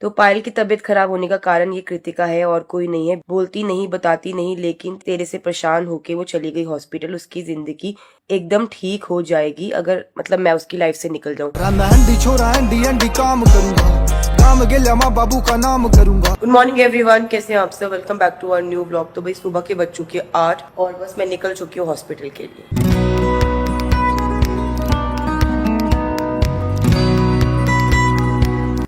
तो पायल की तबीयत खराब होने का कारण ये कृतिका है और कोई नहीं है। बोलती नहीं, बताती नहीं, लेकिन तेरे से परेशान होके वो चली गई हॉस्पिटल। उसकी जिंदगी एकदम ठीक हो जाएगी अगर मतलब मैं उसकी लाइफ से निकल जाऊँ। गुड मॉर्निंग एवरीवन, कैसे हैं आप सब? Welcome back to our new blog. तो भाई सुबह के बज चुकी है 8 और बस मैं निकल चुकी हूँ हॉस्पिटल के लिए।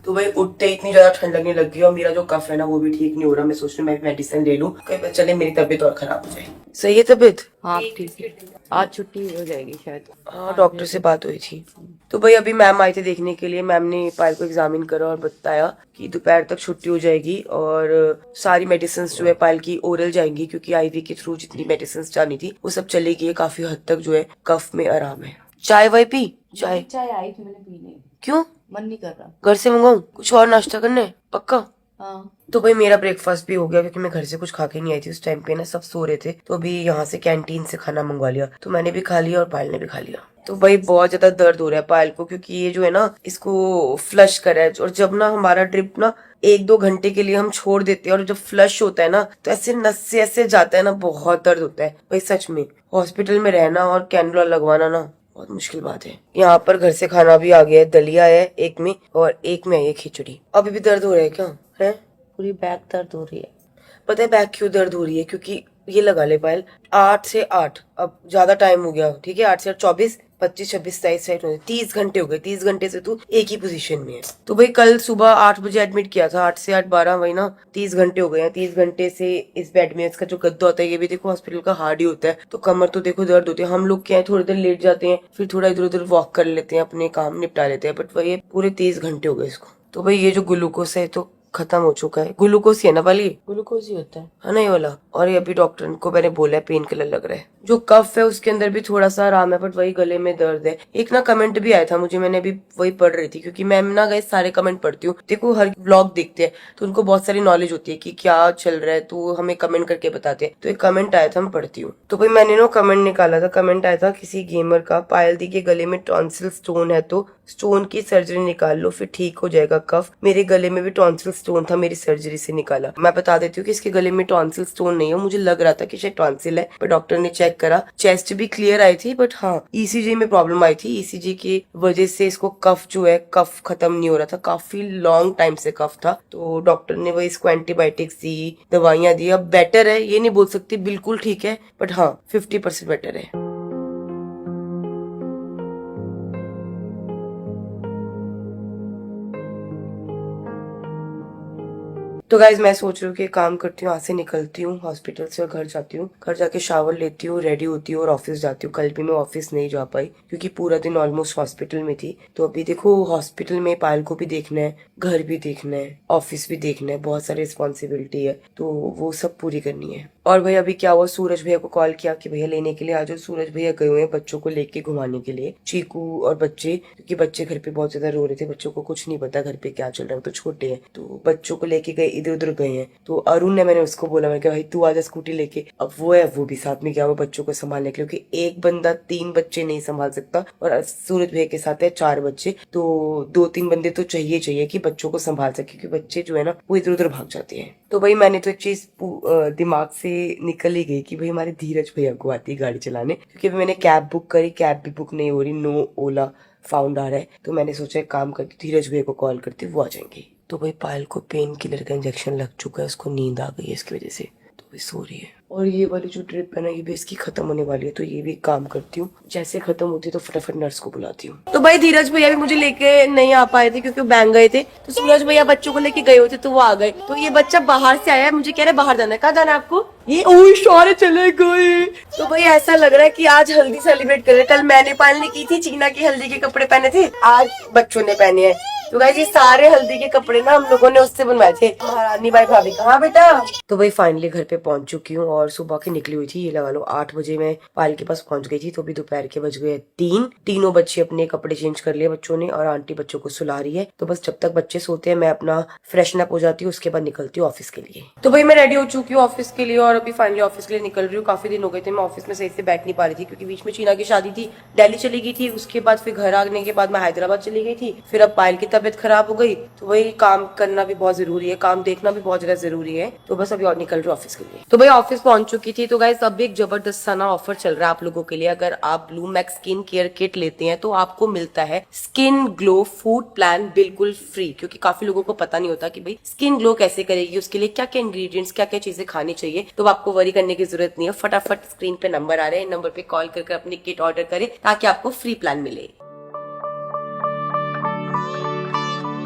तो भाई उठते इतनी ज्यादा ठंड लगने लगी है और मेरा जो कफ है ना वो भी ठीक नहीं हो रहा। मैं सोच रही हूँ मैं मेडिसिन ले लूँ, कहीं पता चले मेरी तबीयत और खराब हो जाए। सही है तबीयत? हाँ ठीक है, आज छुट्टी हो जाएगी शायद। हाँ डॉक्टर से बात हुई थी। तो भाई अभी मैम आई थे देखने के लिए। मैम ने पायल को एग्जामिन करा और बताया कि दोपहर तक छुट्टी हो जाएगी और सारी मेडिसिन जो है पायल की ओरल जाएंगी, क्योंकि आईवी के थ्रू जितनी मेडिसिन जानी थी वो सब चली गई है। काफी हद तक जो है कफ में आराम है। चाय वाय पी? चाय आई थी मैंने पीने, क्यों? मन नहीं कर रहा। घर से मंगाऊं कुछ और नाश्ता करने? पक्का? हाँ तो भाई मेरा ब्रेकफास्ट भी हो गया, क्योंकि मैं घर से कुछ खा के नहीं आई थी उस टाइम पे ना, सब सो रहे थे। तो अभी यहाँ से कैंटीन से खाना मंगवा लिया, तो मैंने भी खा लिया और पायल ने भी खा लिया। तो भाई बहुत ज्यादा दर्द हो रहा है पायल को, क्योंकि ये जो है ना इसको फ्लश करा है। और जब ना हमारा ड्रिप ना 1-2 घंटे के लिए हम छोड़ देते हैं और जब फ्लश होता है ना तो ऐसे नस से ऐसे जाता है ना, बहुत दर्द होता है भाई सच में। हॉस्पिटल में रहना और कैनुला लगवाना ना बहुत मुश्किल बात है। यहाँ पर घर से खाना भी आ गया है, दलिया है एक में और एक में है खिचड़ी। अभी भी दर्द हो रहा है क्या? है पूरी बैक दर्द हो रही है। पता है बैक क्यों दर्द हो रही है? क्योंकि ये लगा ले पायल 8 से 8, अब ज्यादा टाइम हो गया, ठीक है? 8 से 8 24 25 26 27 30 घंटे हो गए। 30 घंटे से तू एक ही पोजीशन में है। तो भाई कल सुबह 8 बजे एडमिट किया था, 8 से 8 12 वही ना 30 घंटे हो गए हैं। 30 घंटे से इस बेड में, इसका जो गद्दा होता है ये भी देखो हॉस्पिटल का हार्ड ही होता है, तो कमर तो देखो दर्द होती है। हम लोग क्या है थोड़ी देर लेट जाते हैं, फिर थोड़ा इधर उधर वॉक कर लेते हैं, अपने काम निपटा लेते हैं, बट वही पूरे 30 घंटे हो गए इसको। तो भाई ये जो ग्लूकोस है तो खत्म हो चुका है। ग्लूकोज ही है ना वाली? ग्लूकोज ही होता है ना ये वाला। और ये अभी डॉक्टर को मैंने बोला है पेन किलर लग रहा है। जो कफ है उसके अंदर भी थोड़ा सा आराम है, बट वही गले में दर्द है। एक ना कमेंट भी आया था मुझे, मैंने अभी वही पढ़ रही थी, क्योंकि मैं ना गए सारे कमेंट पढ़ती हूँ। देखो हर व्लॉग देखते हैं तो उनको बहुत सारी नॉलेज होती है कि क्या चल रहा है, तो हमें कमेंट करके बताते हैं। तो एक कमेंट आया था, मैं पढ़ती हूँ। तो भाई मैंने ना कमेंट निकाला था। कमेंट आया था किसी गेमर का, पायल दी के गले में टॉन्सिल स्टोन है तो स्टोन की सर्जरी निकाल लो, फिर ठीक हो जाएगा कफ। मेरे गले में भी टॉन्सिल स्टोन था, मेरी सर्जरी से निकाला। मैं बता देती हूँ कि इसके गले में टॉन्सिल स्टोन नहीं है। मुझे लग रहा था कि शायद टॉन्सिल है, पर डॉक्टर ने चेक करा, चेस्ट भी क्लियर आई थी, बट हाँ ईसीजी में प्रॉब्लम आई थी। ईसीजी की वजह से इसको कफ जो है कफ खत्म नहीं हो रहा था, काफी लॉन्ग टाइम से कफ था। तो डॉक्टर ने वही इसको एंटीबायोटिक्स दी, दवाइयां दी। अब बेटर है, ये नहीं बोल सकती बिल्कुल ठीक है, बट हाँ 50% बेटर है। तो गाइज मैं सोच रही हूँ कि काम करती हूँ, यहाँ से निकलती हूँ हॉस्पिटल से और घर जाती हूँ। घर जाके शावर लेती हूँ, रेडी होती हूँ और ऑफिस जाती हूँ। कल भी मैं ऑफिस नहीं जा पाई क्योंकि पूरा दिन ऑलमोस्ट हॉस्पिटल में थी। तो अभी देखो हॉस्पिटल में पायल को भी देखना है, घर भी देखना है, ऑफिस भी देखना है, बहुत सारी रिस्पॉन्सिबिलिटी है, तो वो सब पूरी करनी है। और भाई अभी क्या हुआ, सूरज भैया को कॉल किया कि भैया लेने के लिए आ जाओ। सूरज भैया गए हुए हैं बच्चों को लेके घुमाने के लिए, चीकू और बच्चे, क्योंकि बच्चे घर पे बहुत ज्यादा रो रहे थे। बच्चों को कुछ नहीं पता घर पे क्या चल रहा है, तो छोटे हैं, तो बच्चों को लेके गए, इधर उधर गए हैं। तो अरुण ने, मैंने उसको बोला, मैंने कहा भाई तू आजा स्कूटी लेके। अब वो है, वो भी साथ में गया हुआ बच्चों को संभालने के लिए, क्योंकि एक बंदा 3 बच्चे नहीं संभाल सकता और सूरज भैया के साथ है 4 बच्चे, तो 2-3 बंदे तो चाहिए कि बच्चों को संभाल सके, क्योंकि बच्चे जो है ना वो इधर उधर भाग जाते हैं। तो भाई मैंने तो एक चीज दिमाग से निकल ही गई कि भाई हमारे धीरज भैया को आती है गाड़ी चलाने, क्योंकि मैंने कैब बुक करी, कैब भी बुक नहीं हो रही, नो ओला फाउंड आ रहा है। तो मैंने सोचा एक काम करती, धीरज भैया को कॉल करती, वो आ जाएंगे। तो भाई पायल को पेन किलर का इंजेक्शन लग चुका है, उसको नींद आ गई है इसकी वजह से, तो भी सो रही है। और ये वाली जो ड्रिप है ना ये भी इसकी खत्म होने वाली है, तो ये भी काम करती हूँ, जैसे खत्म होती है तो फटाफट नर्स को बुलाती हूँ। तो भाई धीरज भैया भी मुझे लेके नहीं आ पाए थे क्योंकि बैंक गए थे, तो सूरज भैया बच्चों को लेके गए होते तो वो आ गए। तो ये बच्चा बाहर से आया है, मुझे कह रहा है बाहर जाना है। कहाँ जाना है आपको? ये ओह सारे चले गए। तो भाई ऐसा लग रहा है कि आज हल्दी सेलिब्रेट कर रहे हैं। कल मैंने पायल ने की थी, चीना की हल्दी के कपड़े पहने थे, आज बच्चों ने पहने हैं। तो गाइस ये सारे हल्दी के कपड़े ना हम लोगों ने उससे बनवाए थे। महारानी बाई भाभी कहाँ बेटा? तो भाई फाइनली घर पे पहुंच चुकी हूँ और सुबह की निकली हुई थी, ये लगा लो 8 बजे मैं पायल के पास पहुंच गई थी। तो अभी दोपहर के बज गए 3। तीनों बच्चे अपने कपड़े चेंज कर लिए बच्चों ने और आंटी बच्चों को सुला रही है। तो बस जब तक बच्चे सोते हैं मैं अपना फ्रेशन अप हो जाती हूँ, उसके बाद निकलती हूँ ऑफिस के लिए। तो भाई मैं रेडी हो चुकी हूँ ऑफिस के लिए और अभी फाइनली ऑफिस के लिए निकल रही हूँ। काफी दिन हो गए थे मैं ऑफिस में सही से बैठ नहीं पा रही थी क्योंकि बीच में चीना की शादी थी, दिल्ली चली गई थी, उसके बाद फिर घर आने के बाद मैं हैदराबाद चली गई थी, फिर अब पायल की तबीयत खराब हो गई। तो वही काम करना भी बहुत जरूरी है, काम देखना भी बहुत ज्यादा जरूरी है। तो बस अभी और निकल रही हूँ ऑफिस के लिए। तो भाई ऑफिस पहुंच चुकी थी। तो गाइस अब एक जबरदस्त सा ना ऑफर चल रहा है आप लोगों के लिए। अगर आप blue max skin care kit लेते हैं तो आपको मिलता है स्किन ग्लो फूड प्लान बिल्कुल फ्री, क्योंकि काफी लोगों को पता नहीं होता कि भाई स्किन ग्लो कैसे करेगी, उसके लिए क्या क्या इंग्रेडिएंट्स क्या क्या चीजें खानी चाहिए। तो आपको वरी करने की जरूरत नहीं है, फटाफट स्क्रीन पे नंबर आ रहे हैं, नंबर पे कॉल करके अपनी किट ऑर्डर करें ताकि आपको फ्री प्लान मिले।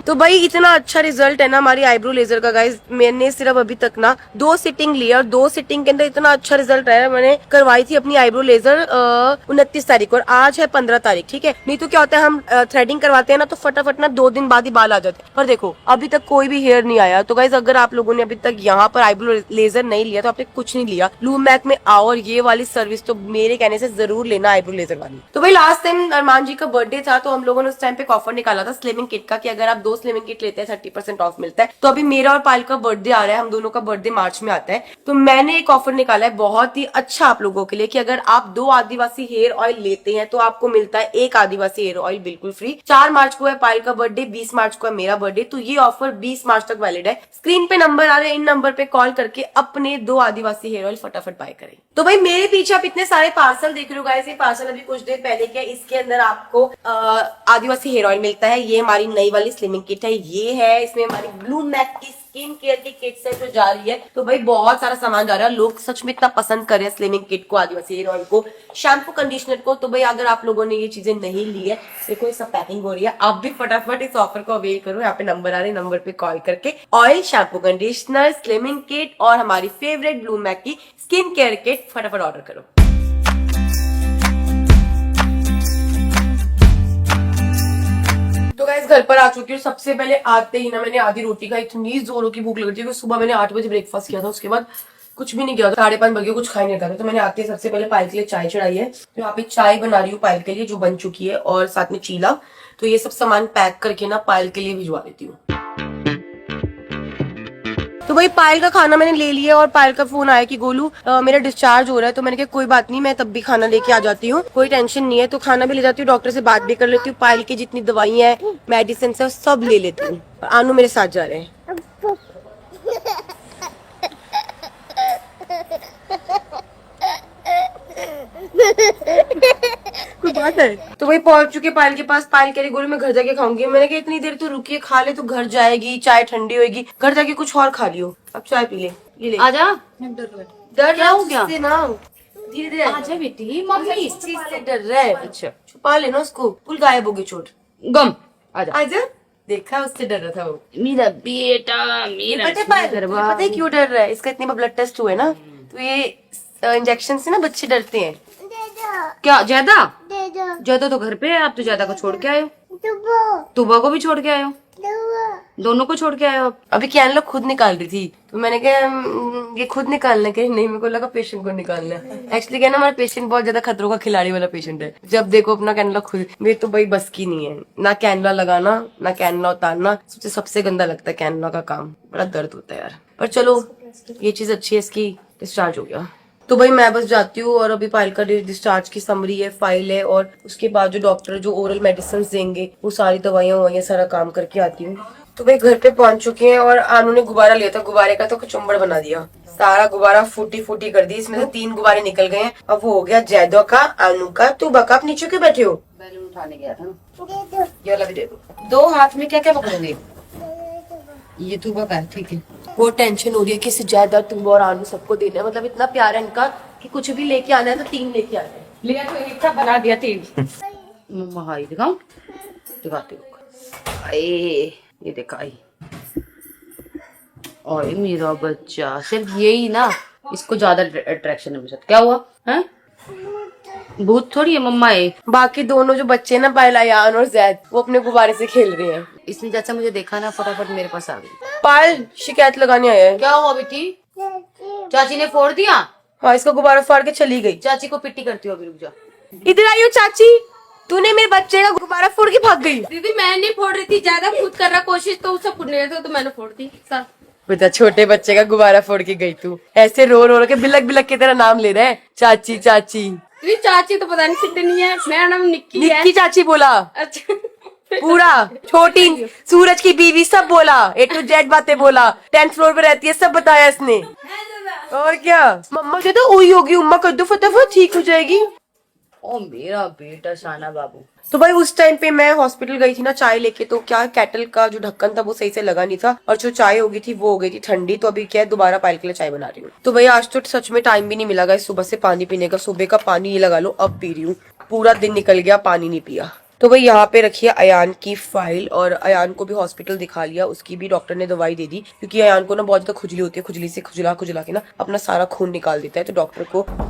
तो भाई इतना अच्छा रिजल्ट है ना हमारी आईब्रो लेजर का गाइस। मैंने सिर्फ अभी तक ना 2 सिटिंग लिया और 2 सिटिंग के अंदर इतना अच्छा रिजल्ट आया। मैंने करवाई थी अपनी आईब्रो लेजर 29 तारीख और आज है 15 तारीख, ठीक है। नहीं तो क्या होता है हम थ्रेडिंग करवाते हैं ना तो फटाफट ना 2 दिन बाद ही बाल आ जाते हैं, पर देखो अभी तक कोई भी हेयर नहीं आया। तो गाइस अगर आप लोगों ने अभी तक यहाँ पर आईब्रो लेजर नहीं लिया तो आपने कुछ नहीं लिया। ब्लू मैक में आओ और ये वाली सर्विस तो मेरे कहने से जरूर लेना आईब्रो लेजर वाली। तो भाई लास्ट टाइम अरमान जी का बर्थडे था तो हम लोगों ने उस टाइम पे एक ऑफर निकाला था स्लिमिंग किट का कि अगर आप 2 स्लिमिंग किट लेते हैं 30% ऑफ मिलता है। तो अभी मेरा और पायल का बर्थडे आ रहा है, हम दोनों का बर्थडे मार्च में आता है। तो मैंने एक ऑफर निकाला है बहुत ही अच्छा आप लोगों के लिए कि अगर आप 2 आदिवासी हेयर ऑयल लेते हैं तो आपको मिलता है 1 आदिवासी हेयर ऑयल बिल्कुल फ्री। 4 मार्च को है पायल का बर्थडे, 20 मार्च को है मेरा बर्थडे। तो ये ऑफर 20 मार्च तक वैलिड है। स्क्रीन पे नंबर आ रहे हैं, इन नंबर पे कॉल करके अपने 2 आदिवासी हेयर ऑयल फटाफट बाय करें। तो भाई मेरे पीछे आप इतने सारे पार्सल देख रहे हो गाइस, ये पार्सल अभी कुछ देर पहले के, इसके अंदर आपको आदिवासी हेयर ऑयल मिलता है। ये हमारी नई वाली स्लिमिंग किट है, ये है इसमें हमारी ब्लू मैक की स्किन केयर की किट है जो जा रही है। तो भाई बहुत सारा सामान जा रहा है, लोग सच में इतना पसंद कर रहे हैं स्लिमिंग किट को, आदिवासी हेयर ऑयल को, शैम्पू कंडीशनर को। तो भाई अगर आप लोगों ने ये चीजें नहीं ली है, देखो ये सब पैकिंग हो रही है, आप भी फटाफट इस ऑफर को अवेल करो। यहाँ पे नंबर आ रहे हैं, नंबर पे कॉल करके oil, shampoo conditioner, slimming kit और हमारी फेवरेट ब्लू मैक की स्किन केयर किट फटाफट ऑर्डर करो। तो गाइस घर पर आ चुकी हूँ। सबसे पहले आते ही ना मैंने आधी रोटी खाई, इतनी जोरों की भूख लग रही थी। सुबह मैंने 8 बजे ब्रेकफास्ट किया था, उसके बाद कुछ भी नहीं किया था, 5:30 बजे कुछ खा नहीं था। तो मैंने आते ही सबसे पहले पायल के लिए चाय चढ़ाई है। तो यहाँ पे चाय बना रही हूँ पायल के लिए जो बन चुकी है, और साथ में चीला। तो ये सब सामान पैक करके ना पायल के लिए भिजवा देती हूँ। तो भाई पायल का खाना मैंने ले लिया और पायल का फोन आया कि गोलू मेरा डिस्चार्ज हो रहा है। तो मैंने कहा कोई बात नहीं, मैं तब भी खाना लेके आ जाती हूँ, कोई टेंशन नहीं है। तो खाना भी ले जाती हूँ, डॉक्टर से बात भी कर लेती हूँ, पायल की जितनी दवाइयाँ है मेडिसिन है सब ले लेती हूँ। आनू मेरे साथ जा रहे हैं। कोई बात है। तो वही पहुंच चुके पायल के पास। पायल कह रही गोलू मैं घर जाके खाऊंगी। मैंने कहा इतनी देर तो रुकिए, खा ले तो घर जाएगी, चाय ठंडी होगी, घर जाके कुछ और खा लियो। अब चाय पी ले, ये ले। आजा। डर क्या हो गया? ना धीरे धीरे आजा बेटी, मम्मी इस चीज से डर रहा है। अच्छा छुपा लेना उसको, फुल गायब होगी चोट। गम आजा। आजा, देखा उससे डर रहा था वो। मेरा बेटा, मेरा पता है क्यों डर रहा है? इसका इतने बार ब्लड टेस्ट हुए ना, तो ये इंजेक्शन से ना बच्चे डरते हैं। क्या ज्यादा ज्यादा तो घर पे है, आप तो ज्यादा को छोड़ के आए हो, तुबा को भी छोड़ के आए हो, दोनों को छोड़ के आए हो। अभी क्या लोग खुद निकाल रही थी तो मैंने कहा ये खुद निकालने के नहीं, मेरे को लगा पेशेंट को निकालना है। एक्चुअली क्या ना हमारा पेशेंट बहुत ज्यादा खतरों का खिलाड़ी वाला पेशेंट है। जब देखो अपना कैनला खुद, मेरे तो भाई बस की नहीं है ना कैनला लगाना ना कैनला उतारना। सबसे गंदा लगता है कैनला का काम, बड़ा दर्द होता है यार। पर चलो ये चीज अच्छी है, इसकी डिस्चार्ज हो गया। तो भाई मैं बस जाती हूँ और अभी पायल का डिस्चार्ज की समरी है, फाइल है, और उसके बाद जो डॉक्टर जो ओरल मेडिसिन देंगे वो सारी दवाइयां सारा काम करके आती हूँ। तो भाई घर पे पहुंच चुके हैं और आनू ने गुब्बारा लिया था, गुब्बारे का तो कचुम्बड़ बना दिया, सारा गुब्बारा फूटी फूटी कर दी। इसमें से 3 गुब्बारे निकल गए हैं। अब वो हो गया जैदो का, आनू का, तुबा का। आप नीचे क्यों बैठे हो? बैलून उठाने गया था ना। ये वाला भी दे दो। 2 हाथ में क्या क्या पकड़ोगे? ये तुबा का है, ठीक है। वो टेंशन हो रही है कि इससे ज्यादा तुबा और आनू सबको देना है, मतलब इतना प्यार है इनका कि कुछ भी लेके आना है तो 3 लेके आना है। लिया तो एक था, बना दिया 3। मम्मा हाई दिखाऊं, दिखाती हूँ। ये दिखाई। और मेरा बच्चा सिर्फ यही ना, इसको ज्यादा अट्रैक्शन है मेरे साथ। क्या हुआ है? भूत थोड़ी है मम्मा है। बाकी दोनों जो बच्चे ना पायल, अयान और जैद, वो अपने गुब्बारे से खेल रहे हैं। इसने जैसा मुझे देखा ना फटाफट मेरे पास आ गई। पायल शिकायत लगाने आया है। क्या हुआ बेटी? चाची ने फोड़ दिया? हाँ, इसका गुब्बारा फाड़ के चली गई। चाची को पिट्टी करती हो, अभी रुक जा। इधर आई हो चाची, तूने मेरे बच्चे का गुब्बारा फोड़ के भाग गई। दीदी मैं नहीं फोड़ रही थी, ज्यादा खुद कर रहा कोशिश, तो उसे फुटने रहे थे तो मैंने फोड़ दी सर। बेटा छोटे बच्चे का गुब्बारा फोड़ के गई तू, ऐसे रो रो के बिलक बिलक के तेरा नाम ले रहा है चाची चाची। दीदी चाची तो पता नहीं कितनी है, मेरा नाम निक्की है। निक्की चाची बोला, अच्छा पूरा छोटी सूरज की बीवी सब बोला, A to Z बातें बोला, 10th फ्लोर पे रहती है सब बताया इसने। और क्या, मम्मा कहते हुई होगी, उम्मा कर दो फटाफट ठीक हो जाएगी। ओ मेरा बेटा शाना बाबू। तो भाई उस टाइम पे मैं हॉस्पिटल गई थी ना चाय लेके, तो क्या केटल का जो ढक्कन था वो सही से लगा नहीं था, और जो चाय हो गई थी वो हो गई थी ठंडी। तो अभी क्या है, दोबारा पायल के लिए चाय बना रही हूँ। तो भाई आज तो सच में टाइम भी नहीं मिला गाइस सुबह से पानी पीने का। सुबह का पानी ये लगा लो अब पी रही हूँ, पूरा दिन निकल गया पानी नहीं पिया। तो भाई यहाँ पे रखिए अयान की फाइल, और अयान को भी हॉस्पिटल दिखा लिया, उसकी भी डॉक्टर ने दवाई दे दी, क्योंकि अयान को ना बहुत ज्यादा खुजली होती है, खुजली से खुजला खुजला के ना अपना सारा खून निकाल देता है। तो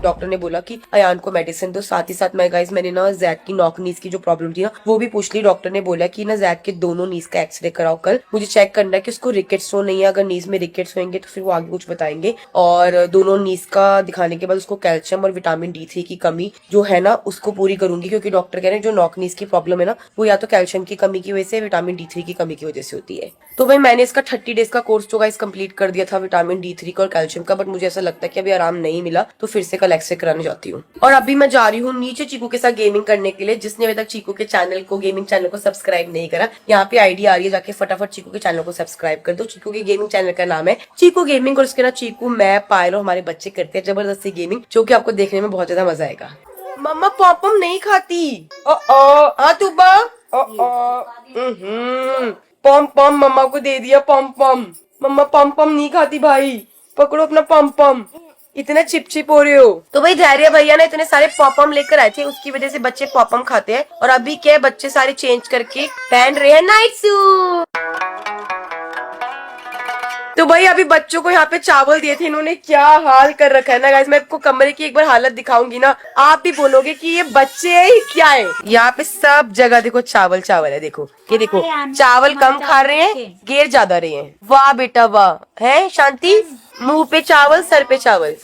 डॉक्टर ने बोला कि अयान को मेडिसिन दो। साथ ही साथ मैंने ना जैक की नॉक नीज की जो प्रॉब्लम थी ना वो भी पूछ ली। डॉक्टर ने बोला कि ना जैक के दोनों नीज का एक्सरे कराओ कल, मुझे चेक करना है कि उसको रिकेट्स तो नहीं है। अगर नीज में रिकेट्स होंगे तो फिर वो आगे कुछ बताएंगे। और दोनों नीज का दिखाने के बाद उसको कैल्शियम और विटामिन D3 की कमी जो है ना उसको पूरी करूंगी, क्योंकि डॉक्टर कह रहे हैं जो नॉक नीज की प्रॉब्लम है ना वो या तो कैल्शियम की कमी की वजह से, विटामिन D3 की कमी की वजह से होती है। तो भाई मैंने इसका 30 डेज का कोर्स तो गाइस कंप्लीट कर दिया था विटामिन D3 का और कैल्शियम का, बट मुझे ऐसा लगता है कि अभी आराम नहीं मिला, तो फिर से कल एक्सरे कराने जाती हूँ। और अभी मैं जा रही हूँ नीचे चीकू के साथ गेमिंग करने के लिए। जिसने अभी तक चीकू के गेमिंग चैनल को सब्सक्राइब नहीं करा, यहाँ पे आईडी आ रही है, जाके फटाफट चीकू के चैनल को सब्सक्राइब कर दो। चीकू के गेमिंग चैनल का नाम है चीकू गेमिंग, और उसके ना चीकू, मैं, पायल और हमारे बच्चे करते हैं जबरदस्ती गेमिंग, जो कि आपको देखने में बहुत ज्यादा मजा आएगा। मम्मा पॉपम नहीं खाती। तुबा पम पम मम्मा को दे दिया पम पम। मम्मा पम पम नहीं खाती भाई, पकड़ो अपना पम पम। इतने चिप हो रहे हो। तो भाई धैर्य भैया ने इतने सारे पॉपम लेकर आए थे, उसकी वजह से बच्चे पॉपम खाते हैं। और अभी क्या है, बच्चे सारे चेंज करके पहन रहे हैं नाइट सूट। तो भाई अभी बच्चों को यहाँ पे चावल दिए थे, इन्होंने क्या हाल कर रखा है ना गाइस। मैं आपको कमरे की एक बार हालत दिखाऊंगी ना, आप भी बोलोगे कि ये बच्चे है ये क्या है। यहाँ पे सब जगह देखो चावल चावल है, देखो ये देखो, चावल कम खा रहे हैं, गेर ज्यादा रहे हैं। वाह बेटा वाह, है शांति, मुंह पे चावल सर पे चावल।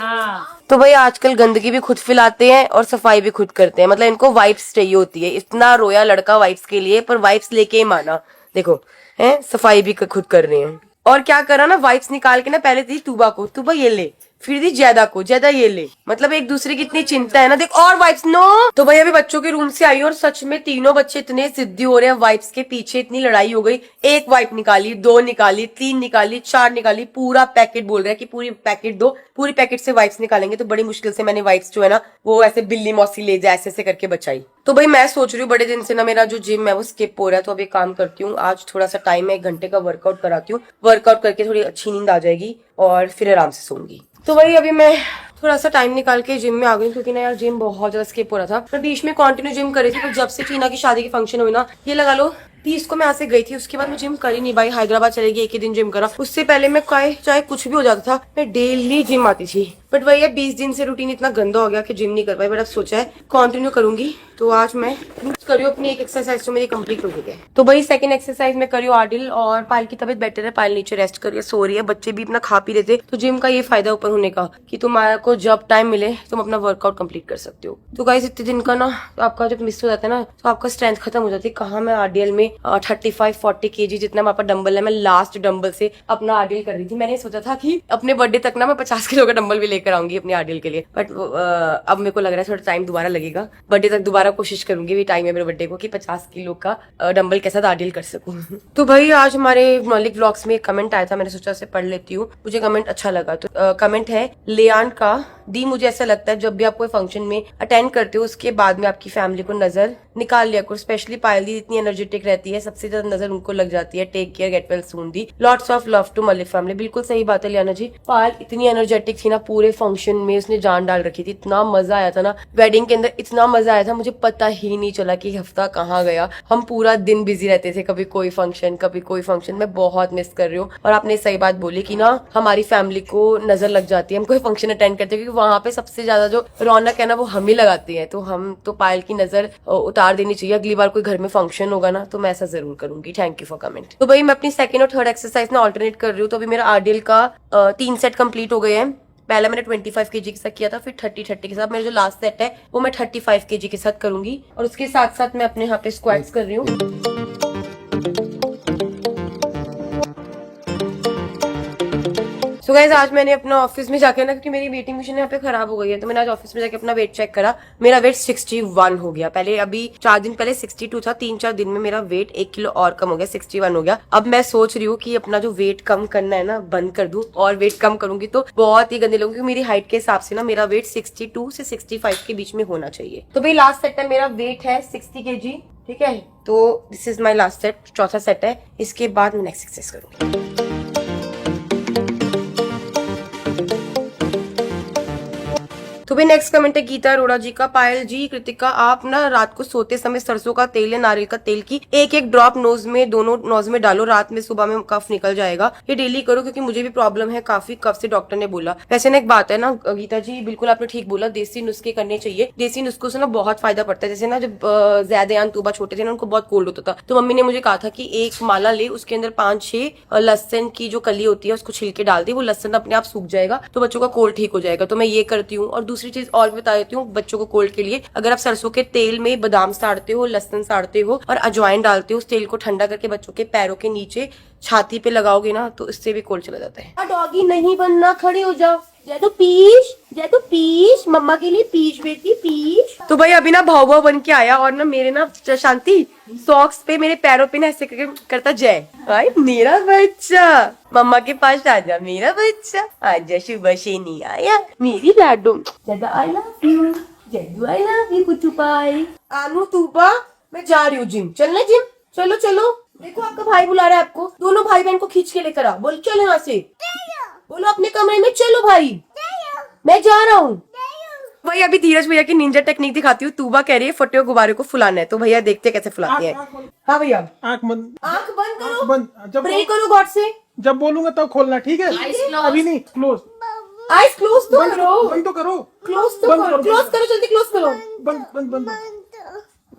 तो भाई आजकल गंदगी भी खुद फैलाते हैं और सफाई भी खुद करते हैं, मतलब इनको वाइप्स चाहिए होती है। इतना रोया लड़का वाइप्स के लिए, पर वाइप्स लेके ही माना। देखो है, सफाई भी खुद कर रहे हैं। और क्या करा ना, वाइप्स निकाल के ना पहले दी तुबा को, तुबा ये ले, फिर दी जैदा को, जैदा ये ले, मतलब एक दूसरे की इतनी चिंता है ना। देख और वाइप्स नो। तो भाई अभी बच्चों के रूम से आई और सच में तीनों बच्चे इतने जिद्दी हो रहे हैं, वाइप्स के पीछे इतनी लड़ाई हो गई। एक वाइप निकाली, 2 निकाली, 3 निकाली, 4 निकाली, पूरा पैकेट बोल रहा है कि पूरी पैकेट दो। पूरी पैकेट से वाइप्स निकालेंगे, तो बड़ी मुश्किल से मैंने वाइप्स जो है ना वो ऐसे बिल्ली मौसी ले जाए ऐसे करके बचाई। तो भाई मैं सोच रही हूँ बड़े दिन से ना मेरा जो जिम है वो स्किप हो रहा है, तो अभी काम करती हूँ। आज थोड़ा सा टाइम है, 1 घंटे का वर्कआउट कराती हूँ। वर्कआउट करके थोड़ी अच्छी नींद आ जाएगी और फिर आराम से सोऊंगी। तो भाई अभी मैं थोड़ा सा टाइम निकाल के जिम में आ गई, क्योंकि ना यार जिम बहुत ज्यादा स्किप हो रहा था। मैं बीच में कंटिन्यू जिम कर रही थी, पर जब से टीना की शादी की फंक्शन हुई ना, ये लगा लो 30 को मैं यहाँ से गई थी, उसके बाद मैं जिम करी नहीं भाई। हैदराबाद चलेगी, एक ही दिन जिम करा। उससे पहले मैं चाहे कुछ भी हो जाता था, मैं डेली जिम आती थी। बट वही है, 20 दिन से रूटीन इतना गंदा हो गया कि जिम नहीं कर पाई। बट अब सोचा है कंटिन्यू करूंगी। तो आज मैं कर रही हूँ अपनी एक एक्सरसाइज, तो मेरी कंप्लीट हो गई है। तो भाई सेकंड एक्सरसाइज में करी हूँ आडिल, और पायल की तबीयत बेटर है, पायल नीचे रेस्ट कर रही है, सो रही है। बच्चे भी अपना खा पी रहे थे। तो जिम का ये फायदा ऊपर होने का कि तुम्हारे को जब टाइम मिले तुम अपना वर्कआउट कंप्लीट कर सकते हो। तो गाइस इतने दिन का ना आपका जब मिस हो जाता है ना, तो आपका स्ट्रेंथ खत्म हो जाती है। कहाँ मैं आरडीएल में 35-40 kg जितना मेरे पास डंबल है, मैं लास्ट डंबल से अपना आरडीएल कर रही थी। मैंने सोचा था कि अपने बर्थडे तक ना मैं 50 किलो का डंबल भी लेकर आऊंगी अपने आरडीएल के लिए, बट अब मेरे को लग रहा है थोड़ा टाइम दोबारा लगेगा। बर्थडे तक दोबारा कोशिश करूंगी, भी टाइम है मेरे बर्थडे को, कि 50 किलो का डंबल के साथ आरडीएल कर सकूं। तो भाई आज हमारे मौलिक व्लॉग्स में एक कमेंट आया था, मैंने सोचा उसे पढ़ लेती हूँ। मुझे कमेंट अच्छा लगा। तो कमेंट है लेआन का, दी मुझे ऐसा लगता है जब भी आप कोई फंक्शन में अटेंड करते हो उसके बाद में आपकी फैमिली को नजर निकाल लिया करो। स्पेशली पायल दी इतनी एनर्जेटिक रहती है, सबसे ज्यादा नजर उनको लग जाती है। Take care, get well soon दी, lots of love to Malik family. बिल्कुल सही बात है लियाना जी। पायल इतनी एनर्जेटिक थी ना, पूरे फंक्शन में उसने जान डाल रखी थी। इतना मजा आया था ना वेडिंग के अंदर, इतना मजा आया था, मुझे पता ही नहीं चला कि हफ्ता कहाँ गया। हम पूरा दिन बिजी रहते थे, कभी कोई फंक्शन कभी कोई फंक्शन। मैं बहुत मिस कर रही हूँ। और आपने सही बात बोली कि ना हमारी फैमिली को नजर लग जाती है, हम कोई फंक्शन अटेंड करते हैं, क्योंकि वहां पे सबसे ज्यादा जो रौनक है ना वो हम ही लगाते हैं। तो हम तो पायल की नजर उतार देनी चाहिए। अगली बार कोई घर में फंक्शन होगा ना तो मैं ऐसा जरूर करूंगी। Thank you for comment. तो भाई मैं अपनी सेकंड और थर्ड एक्सरसाइज ना ऑल्टरनेट कर रही हूँ। तो अभी मेरा आरडीएल का 3 सेट कंप्लीट हो गए हैं। पहले मैंने 25 kg के साथ किया था, फिर 30 के साथ। मेरा जो लास्ट सेट है वो मैं 35 kg के साथ करूंगी, और उसके साथ साथ मैं अपने यहाँ पे स्क्वाट्स कर रही हूँ। सो गाइस, आज मैंने अपना ऑफिस में जाके ना, क्योंकि मेरी वेटिंग मशीन यहाँ पे खराब हो गई है, तो मैंने आज ऑफिस में जाके अपना वेट चेक करा। मेरा वेट 61 हो गया। पहले अभी 4 दिन पहले 62 था, 3-4 दिन में मेरा वेट 1 किलो और कम हो गया, 61 हो गया। अब मैं सोच रही हूँ कि अपना जो वेट कम करना है ना बंद कर दूं, और वेट कम करूंगी तो बहुत ही गंदे लगूंगी। मेरी हाइट के हिसाब से ना मेरा वेट 62 से 65 के बीच में होना चाहिए। तो भाई लास्ट सेट है, मेरा वेट है 60 kg, ठीक है। तो this is my last set, चौथा सेट है। इसके बाद मैं नेक्स्ट एक्सरसाइज करूंगी। तो भाई नेक्स्ट कमेंट है गीता अरोड़ा जी का। पायल जी, कृतिका आप ना रात को सोते समय सरसों का तेल या नारियल का तेल की एक ड्रॉप नोज में, दोनों नोज में डालो, रात में सुबह में कफ निकल जाएगा। ये डेली करो, क्योंकि मुझे भी प्रॉब्लम है काफी कफ से, डॉक्टर ने बोला। वैसे ना एक बात है ना गीता जी, बिल्कुल आपने ठीक बोला, देसी नुस्खे करने चाहिए। देसी नुस्खों से ना बहुत फायदा पड़ता है। जैसे ना जब ज़ैदयान तूबा छोटे थे ना, उनको बहुत कोल्ड होता था, तो मम्मी ने मुझे कहा था कि एक माला ले, उसके अंदर 5-6 लहसन की जो कली होती है उसको छिलके डाल दी, वो लहसन अपने आप सूख जाएगा, तो बच्चों का कोल्ड ठीक हो जाएगा। तो मैं ये करती हूँ। और दूसरी चीज और भी बता देती हूँ बच्चों को कोल्ड के लिए, अगर आप सरसों के तेल में बादाम साड़ते हो, लहसुन साड़ते हो और अजवाइन डालते हो, उस तेल को ठंडा करके बच्चों के पैरों के नीचे छाती पे लगाओगे ना, तो इससे भी कोल्ड चला जाता है। डॉगी नहीं बनना, खड़े हो जाओ। जय तो पीश, मम्मा के लिए पीश बेटी पीश। तो भाई अभी ना भाव भाव बन के आया, और ना मेरे ना शांति सॉक्स पे, मेरे पैरों पे ना ऐसे करता जय। भाई मेरा बच्चा मम्मा के पास आजा, मेरा बच्चा आजा, शुभ शनि आया, मेरी लाडो जदा, आई लव यू जदू, आई लव यू कुछ पाए। आनू तूबा, मैं जा रही हूँ जिम। चलना जिम, चलो चलो। देखो आपका भाई बुला रहा है आपको, दोनों भाई बहन को खींच के लेकर आ। बोल चलो यहाँ से, बोलो अपने कमरे में, चलो भाई मैं जा रहा हूँ। भाई अभी धीरज भैया की निंजा टेक्निक दिखाती हूँ। तूबा कह रही है फटे हुए गुब्बारे को फुलाना है, तो भैया देखते कैसे फुलाते हैं। हाँ भैया, आंख बंद, आंख बंद करो, बंद। प्रे करो गॉड से। जब बोलूंगा तब खोलना, ठीक है? अभी नहीं, क्लोज। आइज क्लोज तो करो, बंद तो करो, क्लोज तो करो, क्लोज करो, जल्दी क्लोज करो। बंद बंद बंद।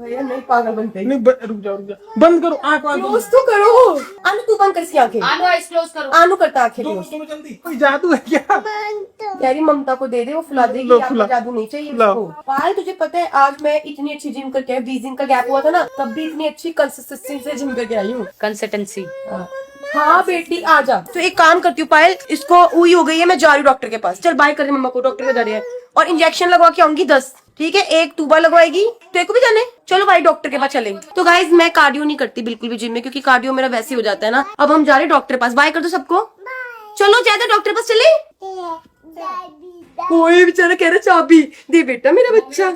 भैया नहीं, पागल बनते नहीं, रुक जाओ, बंद करो आंख। क्लोज तो करो। आनू तू बंद कर इसकी आंखें। आनू आइस क्लोज करो। आनू करता आंखें दोनों क्लोज। जल्दी। कोई जादू है क्या? तेरी ममता को दे दे, वो फुला देगी। लो, आपको फुला। जादू नहीं चाहिए फुलाओ। इसको। पायल तुझे पता है आज मैं इतनी अच्छी जिम करके आई, 20 दिन का गैप हुआ था ना, तब भी इतनी अच्छी कंसिस्टेंसी से जिम करके आई हूँ। कंसिस्टेंसी। हाँ बेटी आ जा। तो एक काम करती हूँ पायल, इसको उई हो गई है, मैं जा रही हूँ डॉक्टर के पास। चल बाय कर दे मम्मा को, डॉक्टर बता रहे हैं। और इंजेक्शन लगवा के आऊंगी 10, ठीक है? एक तूबा लगवाएगी, तेरे को भी जाने। चलो भाई डॉक्टर के पास चलेंगे। तो गाइज मैं कार्डियो नहीं करती बिल्कुल भी जिम में, क्योंकि कार्डियो मेरा वैसे ही हो जाता है ना। अब हम जा रहे हैं डॉक्टर के पास। बाय कर दो सबको, चलो ज्यादा डॉक्टर के पास चले। कोई बेचारा कह रहा चाबी दे बेटा मेरा बच्चा।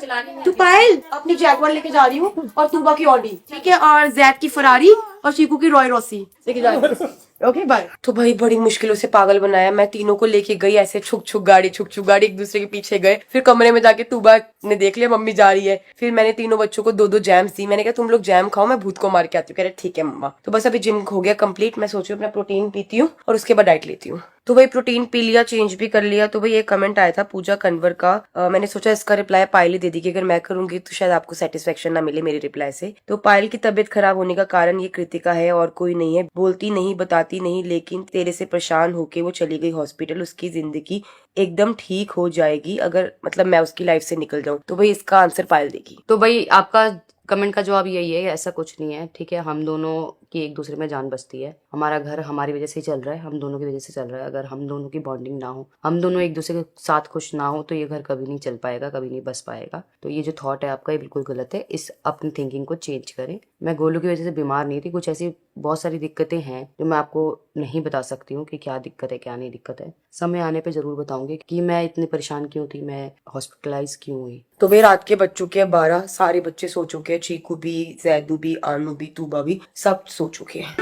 तो पायल अपनी जैगवार लेके जा रही हूँ, और तूबा की ऑडी, ठीक है? और जैद की फरारी, और चीकू की रॉय रॉसी लेके जा रही हूँ। Okay bye. तो भाई बड़ी मुश्किलों से पागल बनाया। मैं तीनों को लेके गई ऐसे, छुक छुक गाड़ी एक दूसरे के पीछे गए। फिर कमरे में जाके तूबा ने देख लिया मम्मी जा रही है। फिर मैंने तीनों बच्चों को 2-2 जैम्स दी। मैंने कहा तुम लोग जैम खाओ, मैं भूत को मार के आती हूँ। कह रहे ठीक है मम्मा। तो बस अभी जिम हो गया कंप्लीट। मैं सोच रही हूँ अपना प्रोटीन पीती हूँ और उसके बाद डाइट लेती हूँ। तो भाई प्रोटीन पी लिया, चेंज भी कर लिया। तो भाई एक कमेंट आया था पूजा कन्वर का, मैंने सोचा इसका रिप्लाई पायल ही दे दी कि अगर मैं करूंगी तो शायद आपको सेटिस्फेक्शन ना मिले मेरे रिप्लाई से। तो पायल की तबीयत खराब होने का कारण ये कृतिका है और कोई नहीं है। बोलती नहीं, बताती नहीं, लेकिन तेरे से परेशान होके वो चली गई हॉस्पिटल। उसकी जिंदगी एकदम ठीक हो जाएगी अगर मतलब मैं उसकी लाइफ से निकल जाऊं। तो भाई इसका आंसर पायल देगी। तो भाई आपका कमेंट का जवाब यही है, ऐसा कुछ नहीं है, ठीक है? हम दोनों की एक दूसरे में जान बसती है। हमारा घर हमारी वजह से ही चल रहा है, हम दोनों की वजह से चल रहा है। अगर हम दोनों की बॉन्डिंग ना हो, हम दोनों एक दूसरे के साथ खुश ना हो, तो ये घर कभी नहीं चल पाएगा, कभी नहीं बस पाएगा। तो ये जो थॉट है आपका ये बिल्कुल गलत है। इस अपनी थिंकिंग को चेंज करें। मैं गोलू की वजह से बीमार नहीं थी, कुछ ऐसी बहुत सारी दिक्कतें हैं जो मैं आपको नहीं बता सकती हूँ कि क्या दिक्कत है क्या नहीं दिक्कत है। समय आने पे जरूर बताऊंगी कि मैं इतनी परेशान क्यों थी, मैं हॉस्पिटलाइज क्यों हुई। तो वे रात के बज चुके हैं 12, सारे बच्चे सो चुके हैं। चीकू भी, जैदू भी, आनू भी, तूबा भी, सब सो चुके हैं।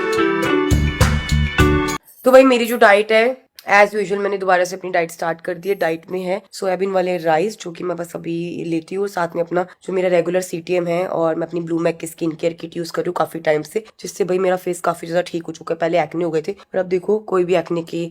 तो भाई मेरी जो डाइट है एज यूजुअल मैंने दोबारा से अपनी डाइट स्टार्ट कर दी है। डाइट में है सोयाबीन वाले राइस जो कि मैं बस अभी लेती हूँ, साथ में अपना जो मेरा रेगुलर सीटीएम है, और मैं अपनी ब्लू मैक की स्किन केयर किट यूज कर रही हूँ काफी टाइम से, जिससे भाई मेरा फेस काफी ज्यादा ठीक हो चुका है। पहले एक्ने हो गए थे पर अब देखो कोई भी एक्ने के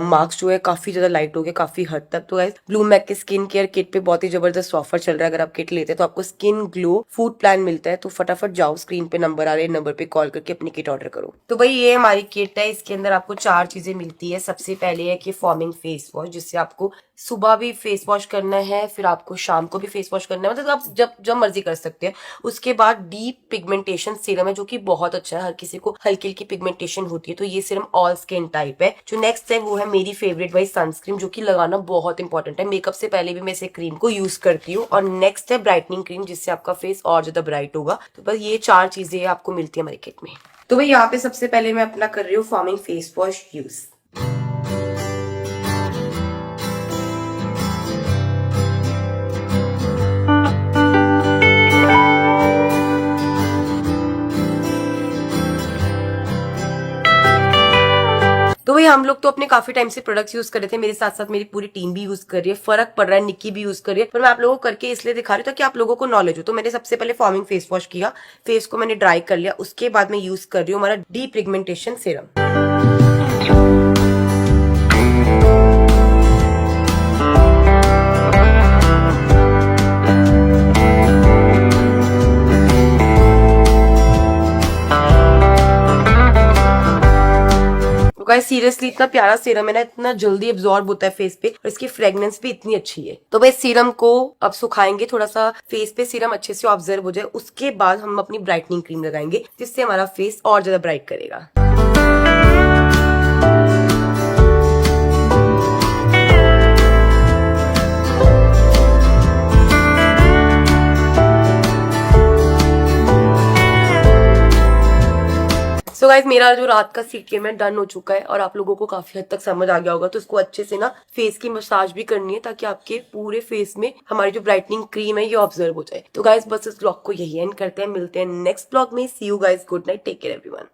मार्क्स जो है काफी ज्यादा लाइट हो गए काफी हद तक। तो गाइस ब्लू मैक की स्किन केयर किट पे बहुत ही जबरदस्त ऑफर चल रहा है। अगर आप किट लेते हैं तो आपको स्किन ग्लो फूड प्लान मिलता है। तो फटाफट जाओ, स्क्रीन पे नंबर आ रहे हैं, नंबर पे कॉल करके अपनी किट ऑर्डर करो। तो भाई ये हमारी किट है, इसके अंदर आपको 4 चीजें मिलती है। सबसे पहले है कि फॉर्मिंग फेस वॉश, जिससे आपको सुबह भी फेस वॉश करना है, फिर आपको शाम को भी फेस वॉश करना है, मतलब आप जब जब मर्जी कर सकते हैं। उसके बाद डीप पिगमेंटेशन सीरम है, जो कि बहुत अच्छा है, हर किसी को हल्की हल्की पिगमेंटेशन होती है, तो ये सीरम ऑल स्किन टाइप है। जो नेक्स्ट है वो है मेरी फेवरेट वाली सनस्क्रीन, जो कि लगाना बहुत इंपॉर्टेंट है। मेकअप से पहले भी मैं इसे क्रीम को यूज करती हूँ। और नेक्स्ट है ब्राइटनिंग क्रीम, जिससे आपका फेस और ज्यादा ब्राइट होगा। तो बस ये 4 चीजें आपको मिलती है हमारे किट में। तो भाई यहाँ पे सबसे पहले मैं अपना कर रही हूँ फॉर्मिंग फेस वॉश यूज। तो भाई हम लोग तो अपने काफी टाइम से प्रोडक्ट्स यूज कर रहे थे, मेरे साथ साथ मेरी पूरी टीम भी यूज कर रही है, फर्क पड़ रहा है, निक्की भी यूज कर रही है, पर मैं आप लोगों को करके इसलिए दिखा रही हूँ ताकि आप लोगों को नॉलेज हो। तो मैंने सबसे पहले फॉर्मिंग फेस वॉश किया, फेस को मैंने ड्राई कर लिया, उसके बाद मैं यूज कर रही हूँ हमारा deep pigmentation serum. Guys seriously इतना प्यारा सीरम है ना, इतना जल्दी एब्जॉर्ब होता है फेस पे, और इसकी फ्रेग्रेंस भी इतनी अच्छी है। तो भाई सीरम को अब सुखाएंगे, थोड़ा सा फेस पे सीरम अच्छे से ऑब्जर्व हो जाए, उसके बाद हम अपनी ब्राइटनिंग क्रीम लगाएंगे, जिससे हमारा फेस और ज्यादा ब्राइट करेगा। सो गाइज मेरा जो रात का सी क्रीम है डन हो चुका है, और आप लोगों को काफी हद तक समझ आ गया होगा। तो इसको अच्छे से ना फेस की मसाज भी करनी है, ताकि आपके पूरे फेस में हमारी जो ब्राइटनिंग क्रीम है ये ऑब्जर्व हो जाए। तो गाइज बस इस ब्लॉग को यही एंड करते हैं, मिलते हैं नेक्स्ट ब्लॉग में। See you guys, good night, take care everyone.